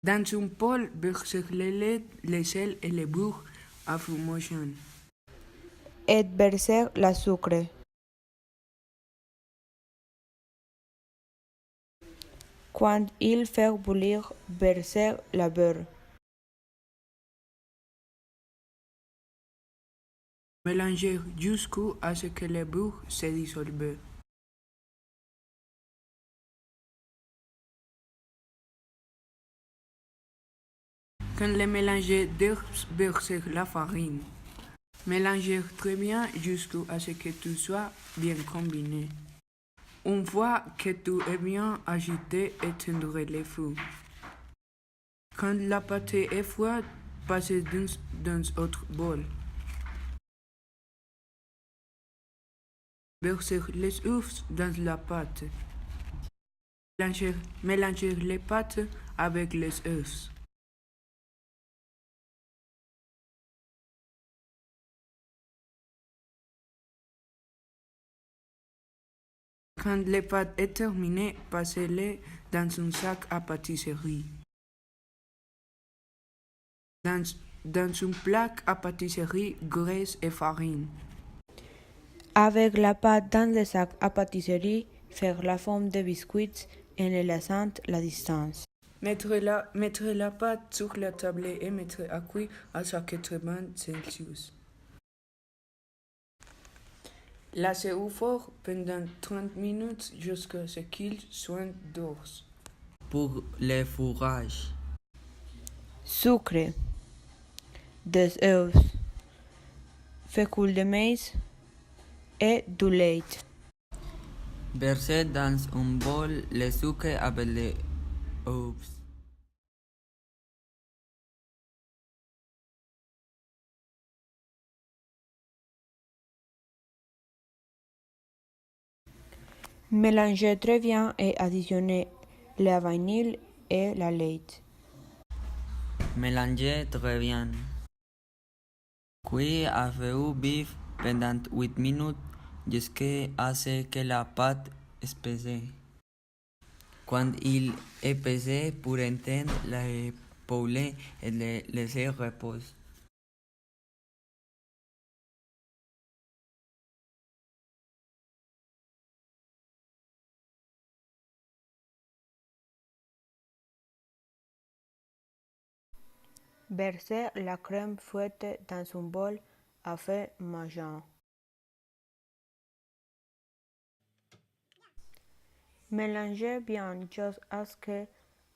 Dans un bol, verser le lait, le sel et le beurre à fumotion. Et verser la sucre. Quand il fait bouillir, verser la beurre. Mélanger jusqu'à ce que le beurre se dissolve. Quand le mélange verser la farine. Mélanger très bien jusqu'à ce que tout soit bien combiné. Une fois que tout est bien agité, éteindre le feu. Quand la pâte est froide, passez dans autre bol. Verser les œufs dans la pâte. Mélanger les pâtes avec les œufs. Quand les pâtes est terminées, passez-les dans un sac à pâtisserie. Dans un plat à pâtisserie, graisse et farine. Avec la pâte dans le sac à pâtisserie, faire la forme de biscuits en laissant la distance. Mettre la pâte sur la table et mettre à cuire à 180 Celsius. Laissez au four pendant 30 minutes jusqu'à ce qu'il soit d'ors. Pour le fourrage. Sucre. Des œufs. Fécule de maïs et du lait. Verser dans un bol le sucre avec les œufs. Mélangez très bien et additionnez la vanille et la lait. Mélangez très bien. Cuire à feu vif pendant 8 minutes jusqu'à ce que la pâte épaisse. Quand il est épaisse, pour éteindre le poulet et le laisser reposer. Versez la crème fouettée dans un bol à feu moyen. Mélangez bien jusqu'à ce que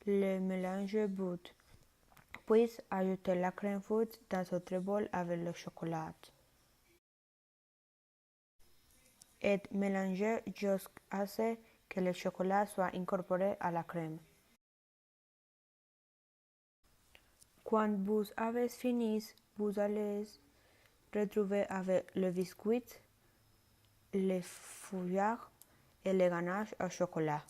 le mélange boute. Puis ajoutez la crème fouettée dans votre bol avec le chocolat. Et mélangez jusqu'à ce que le chocolat soit incorporé à la crème. Quand vous avez fini, vous allez retrouver avec le biscuit, le feuillage et le ganache au chocolat.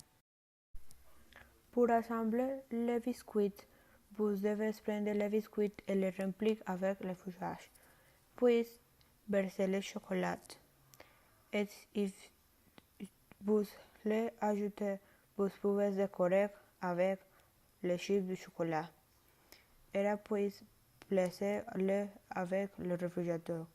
Pour assembler les biscuits, vous devez prendre les biscuits et les remplir avec le feuillage, puis verser le chocolat. Et si vous le ajoutez, vous pouvez décorer avec les chips de chocolat. Et puis, placez-le avec le réfrigérateur.